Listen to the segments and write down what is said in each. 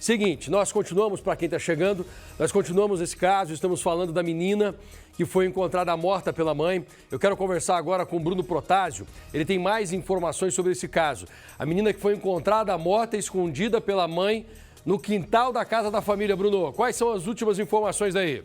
Seguinte, nós continuamos, para quem está chegando, nós continuamos esse caso, estamos falando da menina que foi encontrada morta pela mãe. Eu quero conversar agora com o Bruno Protásio, ele tem mais informações sobre esse caso. A menina que foi encontrada morta e escondida pela mãe no quintal da casa da família. Bruno, quais são as últimas informações aí?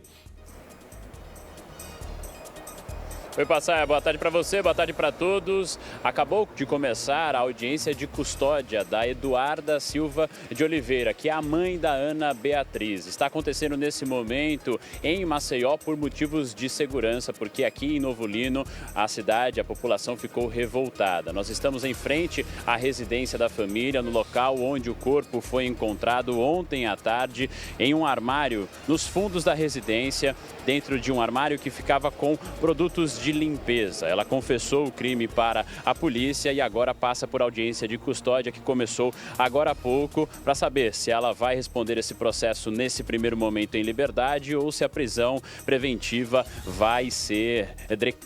Oi, Passaia, boa tarde para você, boa tarde para todos. Acabou de começar a audiência de custódia da Eduarda Silva de Oliveira, que é a mãe da Ana Beatriz. Está acontecendo nesse momento em Maceió por motivos de segurança, porque aqui em Novo Lino, a cidade, a população ficou revoltada. Nós estamos em frente à residência da família, no local onde o corpo foi encontrado ontem à tarde, em um armário nos fundos da residência, dentro de um armário que ficava com produtos de limpeza. Ela confessou o crime para a polícia e agora passa por audiência de custódia que começou agora há pouco para saber se ela vai responder esse processo nesse primeiro momento em liberdade ou se a prisão preventiva vai ser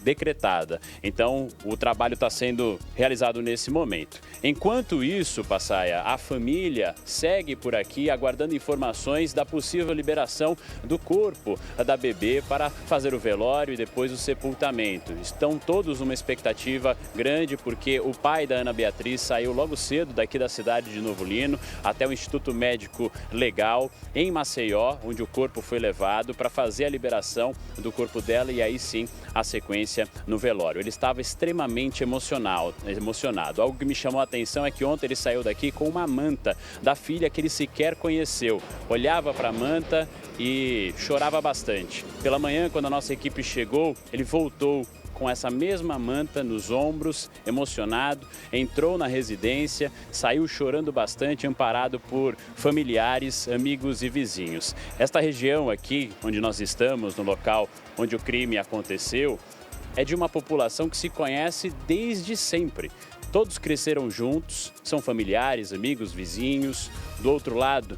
decretada. Então, o trabalho está sendo realizado nesse momento. Enquanto isso, Passaia, a família segue por aqui aguardando informações da possível liberação do corpo da bebê para fazer o velório e depois o sepultamento. Estão todos numa expectativa grande porque o pai da Ana Beatriz saiu logo cedo daqui da cidade de Novo Lino até o Instituto Médico Legal em Maceió, onde o corpo foi levado para fazer a liberação do corpo dela e aí sim a sequência no velório. Ele estava extremamente emocionado. Algo que me chamou a atenção é que ontem ele saiu daqui com uma manta da filha que ele sequer conheceu. Olhava para a manta e chorava bastante. Pela manhã, quando a nossa equipe chegou, ele voltou com essa mesma manta nos ombros, emocionado, entrou na residência, saiu chorando bastante, amparado por familiares, amigos e vizinhos. Esta região aqui, onde nós estamos, no local onde o crime aconteceu, é de uma população que se conhece desde sempre. Todos cresceram juntos, são familiares, amigos, vizinhos. Do outro lado,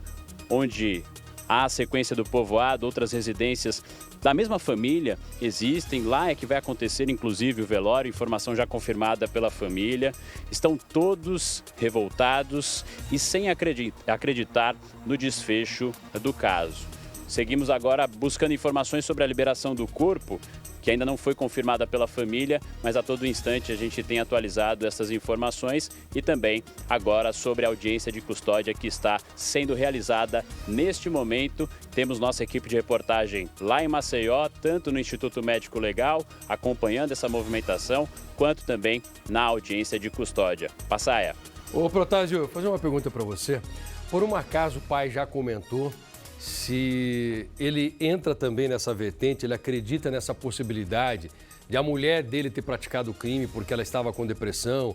onde há a sequência do povoado, outras residências da mesma família existem. Lá é que vai acontecer, inclusive, o velório, informação já confirmada pela família. Estão todos revoltados e sem acreditar no desfecho do caso. Seguimos agora buscando informações sobre a liberação do corpo, que ainda não foi confirmada pela família, mas a todo instante a gente tem atualizado essas informações e também agora sobre a audiência de custódia que está sendo realizada neste momento. Temos nossa equipe de reportagem lá em Maceió, tanto no Instituto Médico Legal, acompanhando essa movimentação, quanto também na audiência de custódia. Passaia. Ô, Protásio, vou fazer uma pergunta para você. Por um acaso o pai já comentou se ele entra também nessa vertente, ele acredita nessa possibilidade de a mulher dele ter praticado o crime porque ela estava com depressão?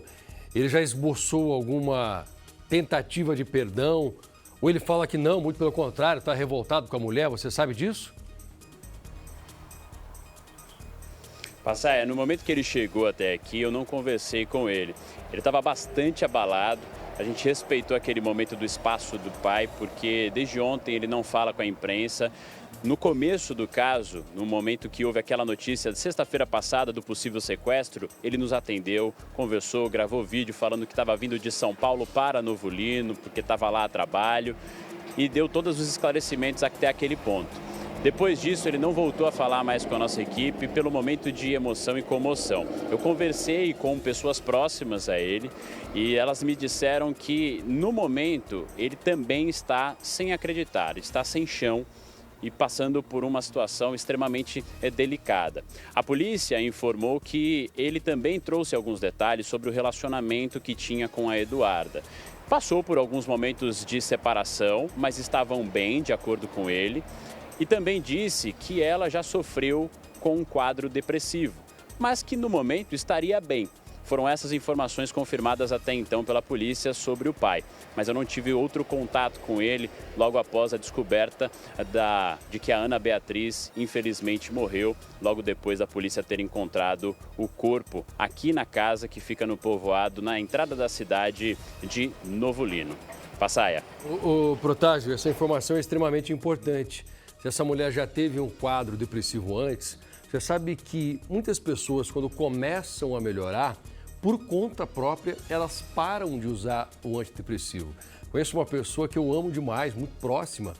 Ele já esboçou alguma tentativa de perdão? Ou ele fala que não, muito pelo contrário, está revoltado com a mulher? Você sabe disso? Passaia, no momento que ele chegou até aqui, eu não conversei com ele. Ele estava bastante abalado. A gente respeitou aquele momento do espaço do pai, porque desde ontem ele não fala com a imprensa. No começo do caso, no momento que houve aquela notícia de sexta-feira passada do possível sequestro, ele nos atendeu, conversou, gravou vídeo falando que estava vindo de São Paulo para Novo Lino, porque estava lá a trabalho, e deu todos os esclarecimentos até aquele ponto. Depois disso, ele não voltou a falar mais com a nossa equipe pelo momento de emoção e comoção. Eu conversei com pessoas próximas a ele e elas me disseram que, no momento, ele também está sem acreditar, está sem chão e passando por uma situação extremamente delicada. A polícia informou que ele também trouxe alguns detalhes sobre o relacionamento que tinha com a Eduarda. Passou por alguns momentos de separação, mas estavam bem, de acordo com ele. E também disse que ela já sofreu com um quadro depressivo, mas que no momento estaria bem. Foram essas informações confirmadas até então pela polícia sobre o pai. Mas eu não tive outro contato com ele logo após a descoberta de que a Ana Beatriz infelizmente morreu, logo depois da polícia ter encontrado o corpo aqui na casa que fica no povoado, na entrada da cidade de Novo Lino. Passaia. O Protásio, essa informação é extremamente importante. Se essa mulher já teve um quadro depressivo antes, você sabe que muitas pessoas, quando começam a melhorar, por conta própria, elas param de usar o antidepressivo. Conheço uma pessoa que eu amo demais, muito próxima,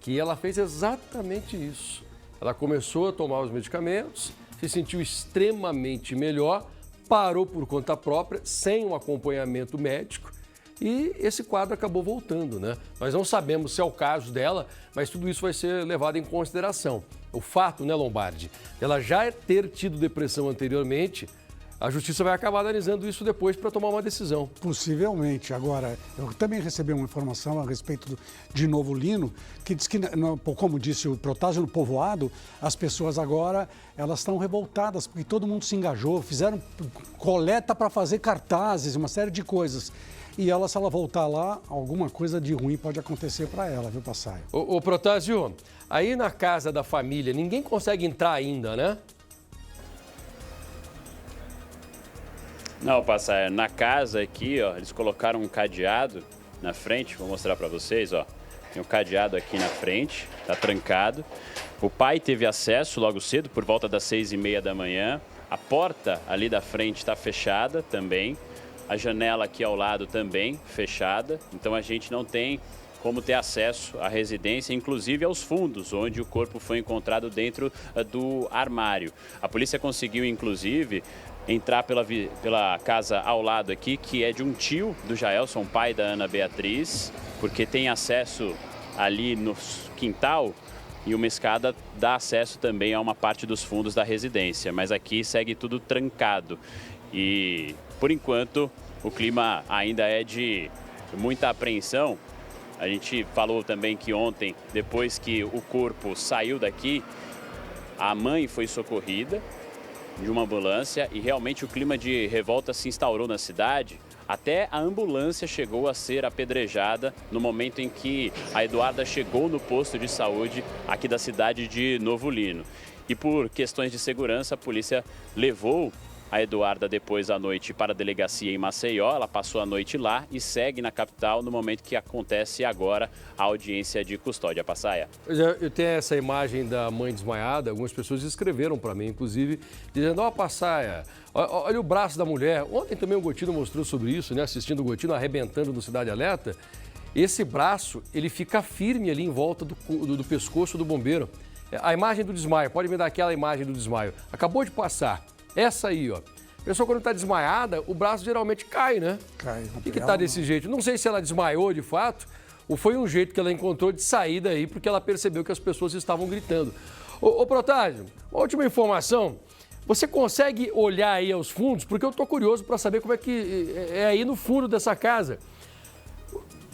que ela fez exatamente isso. Ela começou a tomar os medicamentos, se sentiu extremamente melhor, parou por conta própria, sem um acompanhamento médico, e esse quadro acabou voltando, né? Nós não sabemos se é o caso dela, mas tudo isso vai ser levado em consideração. O fato, né, Lombardi, dela já ter tido depressão anteriormente, a justiça vai acabar analisando isso depois para tomar uma decisão. Possivelmente. Agora, eu também recebi uma informação a respeito de Novo Lino, que diz que, como disse o Protásio, no povoado, as pessoas agora elas estão revoltadas, porque todo mundo se engajou, fizeram coleta para fazer cartazes, uma série de coisas. E ela, se ela voltar lá, alguma coisa de ruim pode acontecer para ela, viu, Passaia? Ô Protásio, aí na casa da família, ninguém consegue entrar ainda, né? Não, Passaia, na casa aqui, ó, eles colocaram um cadeado na frente, vou mostrar para vocês, ó. Tem um cadeado aqui na frente, tá trancado. O pai teve acesso logo cedo, por volta das 6h30 da manhã. A porta ali da frente está fechada também. A janela aqui ao lado também fechada. Então a gente não tem como ter acesso à residência, inclusive aos fundos, onde o corpo foi encontrado dentro do armário. A polícia conseguiu, inclusive, entrar pela casa ao lado aqui, que é de um tio do Jaelson, pai da Ana Beatriz, porque tem acesso ali no quintal e uma escada dá acesso também a uma parte dos fundos da residência, mas aqui segue tudo trancado e, por enquanto, o clima ainda é de muita apreensão. A gente falou também que ontem, depois que o corpo saiu daqui, a mãe foi socorrida de uma ambulância e realmente o clima de revolta se instaurou na cidade. Até a ambulância chegou a ser apedrejada no momento em que a Eduarda chegou no posto de saúde aqui da cidade de Novo Lino. E por questões de segurança, a polícia levou a Eduarda depois à noite para a delegacia em Maceió. Ela passou a noite lá e segue na capital no momento que acontece agora a audiência de custódia. Passaia. Eu tenho essa imagem da mãe desmaiada, algumas pessoas escreveram para mim, inclusive, dizendo, ó, Passaia, olha o braço da mulher. Ontem também o Gotino mostrou sobre isso, né, assistindo o Gotino arrebentando no Cidade Alerta. Esse braço, ele fica firme ali em volta do pescoço do bombeiro. A imagem do desmaio, pode me dar aquela imagem do desmaio. Acabou de passar. Essa aí, ó. A pessoa quando está desmaiada, o braço geralmente cai, né? Cai. Por que está desse jeito? Não sei se ela desmaiou de fato ou foi um jeito que ela encontrou de sair daí porque ela percebeu que as pessoas estavam gritando. Ô Protásio, uma última informação. Você consegue olhar aí aos fundos? Porque eu estou curioso para saber como é que é aí no fundo dessa casa.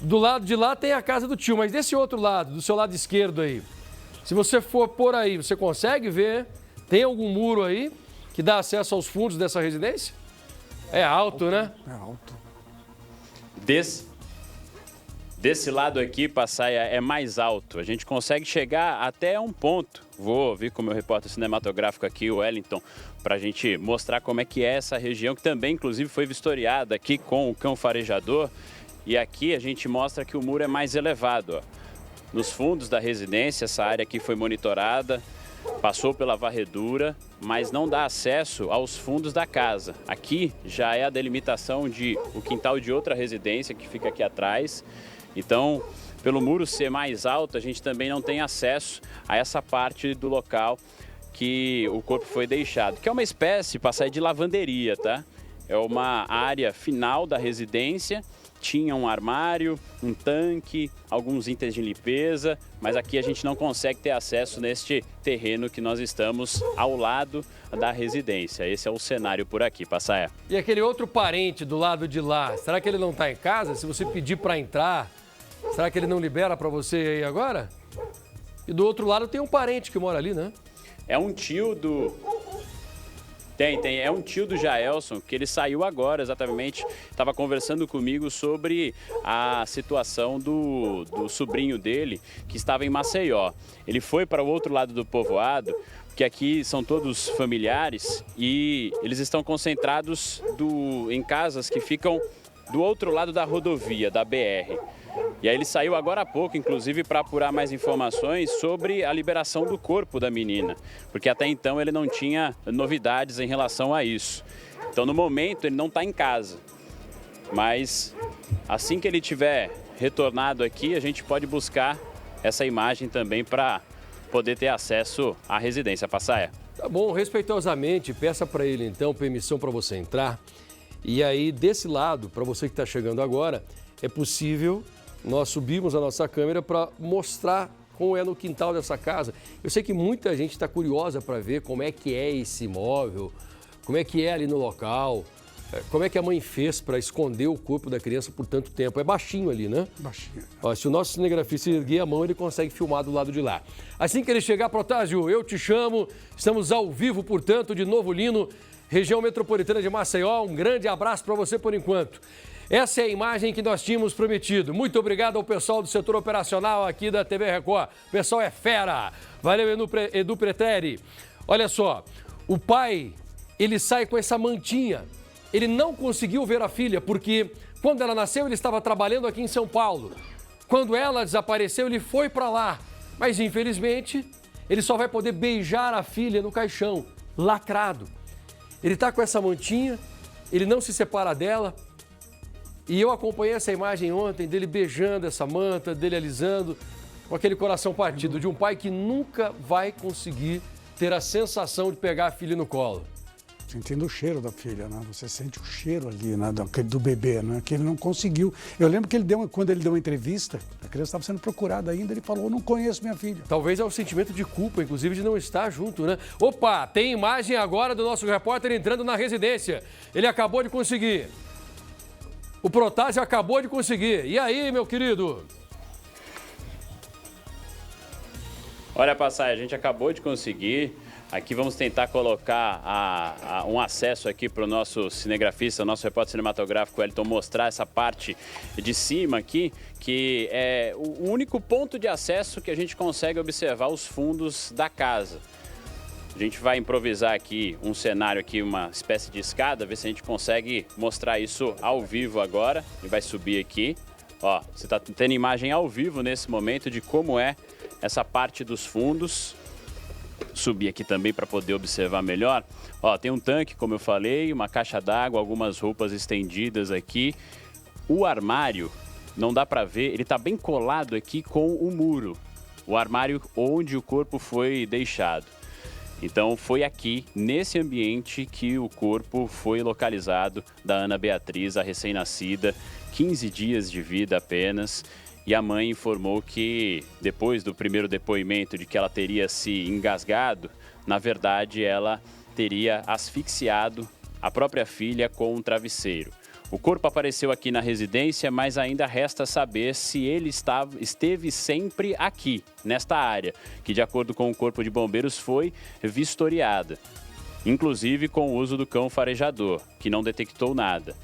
Do lado de lá tem a casa do tio, mas desse outro lado, do seu lado esquerdo aí, se você for por aí, você consegue ver? Tem algum muro aí que dá acesso aos fundos dessa residência? É alto, né? É alto. Desse lado aqui, Passaia, é mais alto. A gente consegue chegar até um ponto. Vou vir com o meu repórter cinematográfico aqui, o Wellington, para a gente mostrar como é que é essa região, que também, inclusive, foi vistoriada aqui com o cão farejador. E aqui a gente mostra que o muro é mais elevado, ó. Nos fundos da residência, essa área aqui foi monitorada, passou pela varredura, mas não dá acesso aos fundos da casa. Aqui já é a delimitação de o quintal de outra residência que fica aqui atrás. Então, pelo muro ser mais alto, a gente também não tem acesso a essa parte do local que o corpo foi deixado, que é uma espécie, Passaia, de lavanderia, tá? É uma área final da residência. Tinha um armário, um tanque, alguns itens de limpeza, mas aqui a gente não consegue ter acesso neste terreno que nós estamos ao lado da residência. Esse é o cenário por aqui, Passaia. E aquele outro parente do lado de lá, será que ele não está em casa? Se você pedir para entrar, será que ele não libera para você aí agora? E do outro lado tem um parente que mora ali, né? É um tio do... É um tio do Jaelson, que ele saiu agora, exatamente, estava conversando comigo sobre a situação do sobrinho dele, que estava em Maceió. Ele foi para o outro lado do povoado, que aqui são todos familiares, e eles estão concentrados em casas que ficam do outro lado da rodovia, da BR. E aí ele saiu agora há pouco, inclusive, para apurar mais informações sobre a liberação do corpo da menina, porque até então ele não tinha novidades em relação a isso. Então, no momento, ele não está em casa, mas assim que ele tiver retornado aqui, a gente pode buscar essa imagem também para poder ter acesso à residência. Passaia. Tá bom, respeitosamente, peça para ele então permissão para você entrar. E aí, desse lado, para você que está chegando agora, é possível nós subirmos a nossa câmera para mostrar como é no quintal dessa casa. Eu sei que muita gente está curiosa para ver como é que é esse imóvel, como é que é ali no local, como é que a mãe fez para esconder o corpo da criança por tanto tempo. É baixinho ali, né? Baixinho. Ó, se o nosso cinegrafista erguer a mão, ele consegue filmar do lado de lá. Assim que ele chegar, Protásio, eu te chamo. Estamos ao vivo, portanto, de Novo Lino, região metropolitana de Maceió. Um grande abraço para você por enquanto. Essa é a imagem que nós tínhamos prometido. Muito obrigado ao pessoal do setor operacional aqui da TV Record. O pessoal é fera. Valeu, Edu Preteri. Olha só, o pai, ele sai com essa mantinha. Ele não conseguiu ver a filha porque quando ela nasceu ele estava trabalhando aqui em São Paulo. Quando ela desapareceu ele foi para lá. Mas infelizmente ele só vai poder beijar a filha no caixão, lacrado. Ele está com essa mantinha, ele não se separa dela. E eu acompanhei essa imagem ontem dele beijando essa manta, dele alisando, com aquele coração partido de um pai que nunca vai conseguir ter a sensação de pegar a filha no colo. Sentindo o cheiro da filha, né? Você sente o cheiro ali, né? Do bebê, né? Que ele não conseguiu. Eu lembro que quando ele deu uma entrevista, a criança estava sendo procurada ainda, ele falou, eu não conheço minha filha. Talvez é um sentimento de culpa, inclusive, de não estar junto, né? Opa, tem imagem agora do nosso repórter entrando na residência. Ele acabou de conseguir. O Protásio acabou de conseguir. E aí, meu querido? Olha, Passaia, a gente acabou de conseguir. Aqui vamos tentar colocar um acesso aqui para o nosso cinegrafista, o nosso repórter cinematográfico, Wellington, mostrar essa parte de cima aqui, que é o único ponto de acesso que a gente consegue observar os fundos da casa. A gente vai improvisar aqui um cenário aqui, uma espécie de escada, ver se a gente consegue mostrar isso ao vivo agora. Ele vai subir aqui. Ó, você está tendo imagem ao vivo nesse momento de como é essa parte dos fundos. Subir aqui também para poder observar melhor. Ó, tem um tanque, como eu falei, uma caixa d'água, algumas roupas estendidas aqui. O armário, não dá para ver, ele está bem colado aqui com o muro. O armário onde o corpo foi deixado. Então foi aqui, nesse ambiente, que o corpo foi localizado da Ana Beatriz, a recém-nascida, 15 dias de vida apenas. E a mãe informou que, depois do primeiro depoimento de que ela teria se engasgado, na verdade ela teria asfixiado a própria filha com um travesseiro. O corpo apareceu aqui na residência, mas ainda resta saber se ele esteve sempre aqui, nesta área, que de acordo com o Corpo de Bombeiros foi vistoriada, inclusive com o uso do cão farejador, que não detectou nada.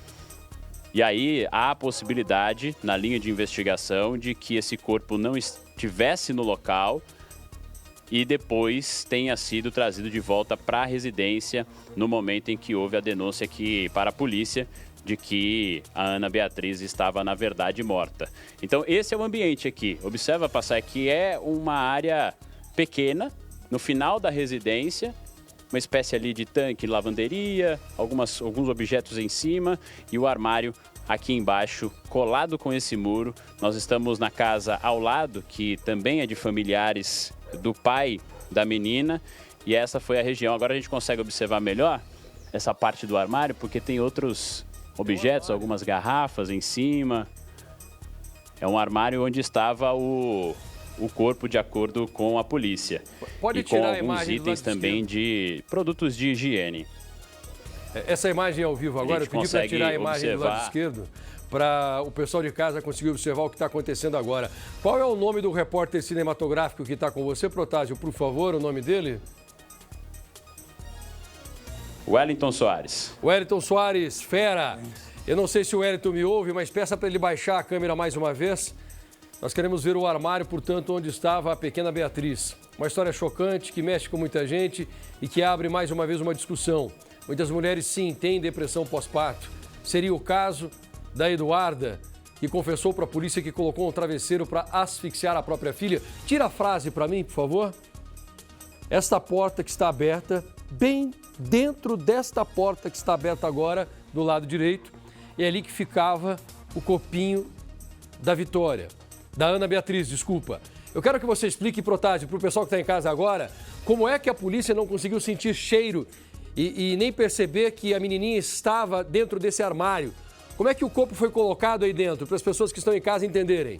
E aí há a possibilidade, na linha de investigação, de que esse corpo não estivesse no local e depois tenha sido trazido de volta para a residência no momento em que houve a denúncia para a polícia de que a Ana Beatriz estava, na verdade, morta. Então, esse é o ambiente aqui. Observa, Passaia, que é uma área pequena, no final da residência, uma espécie ali de tanque, lavanderia, alguns objetos em cima e o armário aqui embaixo, colado com esse muro. Nós estamos na casa ao lado, que também é de familiares do pai da menina, e essa foi a região. Agora a gente consegue observar melhor essa parte do armário, porque tem outros objetos, algumas garrafas em cima. É um armário onde estava o corpo, de acordo com a polícia. Pode e com tirar alguns a imagem itens também de produtos de higiene. Essa imagem é ao vivo agora, eu pedi para tirar a imagem do lado esquerdo, para o pessoal de casa conseguir observar o que está acontecendo agora. Qual é o nome do repórter cinematográfico que está com você, Protásio? Por favor, o nome dele? Wellington Soares. Wellington Soares, fera. Eu não sei se o Wellington me ouve, mas peça para ele baixar a câmera mais uma vez. Nós queremos ver o armário, portanto, onde estava a pequena Beatriz. Uma história chocante que mexe com muita gente e que abre mais uma vez uma discussão. Muitas mulheres, sim, têm depressão pós-parto. Seria o caso da Eduarda, que confessou para a polícia que colocou um travesseiro para asfixiar a própria filha. Tira a frase para mim, por favor. Esta porta que está aberta, bem dentro desta porta que está aberta agora, do lado direito, é ali que ficava o corpinho da Vitória, da Ana Beatriz, desculpa. Eu quero que você explique, Protásio, para o pessoal que está em casa agora, como é que a polícia não conseguiu sentir cheiro e nem perceber que a menininha estava dentro desse armário. Como é que o corpo foi colocado aí dentro, para as pessoas que estão em casa entenderem?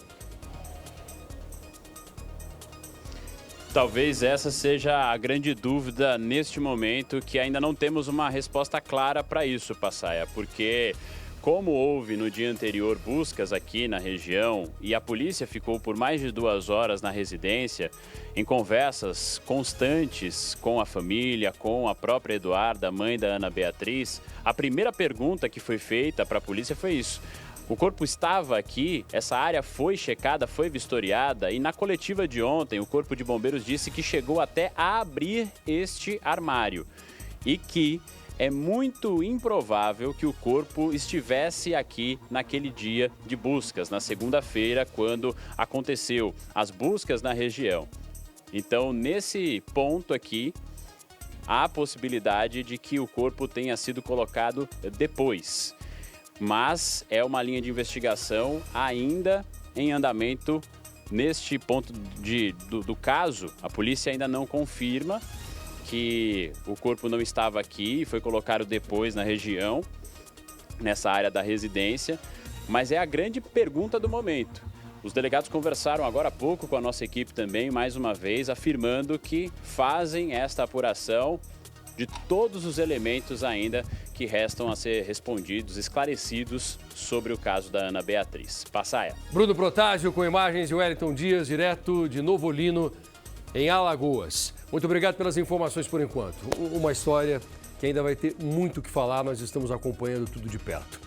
Talvez essa seja a grande dúvida neste momento, que ainda não temos uma resposta clara para isso, Passaia, porque como houve no dia anterior buscas aqui na região e a polícia ficou por mais de 2 horas na residência, em conversas constantes com a família, com a própria Eduarda, mãe da Ana Beatriz, a primeira pergunta que foi feita para a polícia foi isso. O corpo estava aqui, essa área foi checada, foi vistoriada e na coletiva de ontem o Corpo de Bombeiros disse que chegou até a abrir este armário e que é muito improvável que o corpo estivesse aqui naquele dia de buscas, na segunda-feira, quando aconteceu as buscas na região. Então, nesse ponto aqui, há a possibilidade de que o corpo tenha sido colocado depois. Mas é uma linha de investigação ainda em andamento. Neste ponto do caso, a polícia ainda não confirma que o corpo não estava aqui, foi colocado depois na região, nessa área da residência, mas é a grande pergunta do momento. Os delegados conversaram agora há pouco com a nossa equipe também, mais uma vez, afirmando que fazem esta apuração de todos os elementos ainda que restam a ser respondidos, esclarecidos sobre o caso da Ana Beatriz. Passaia. Bruno Protásio com imagens de Wellington Dias, direto de Novo Olino, em Alagoas. Muito obrigado pelas informações por enquanto. Uma história que ainda vai ter muito o que falar, nós estamos acompanhando tudo de perto.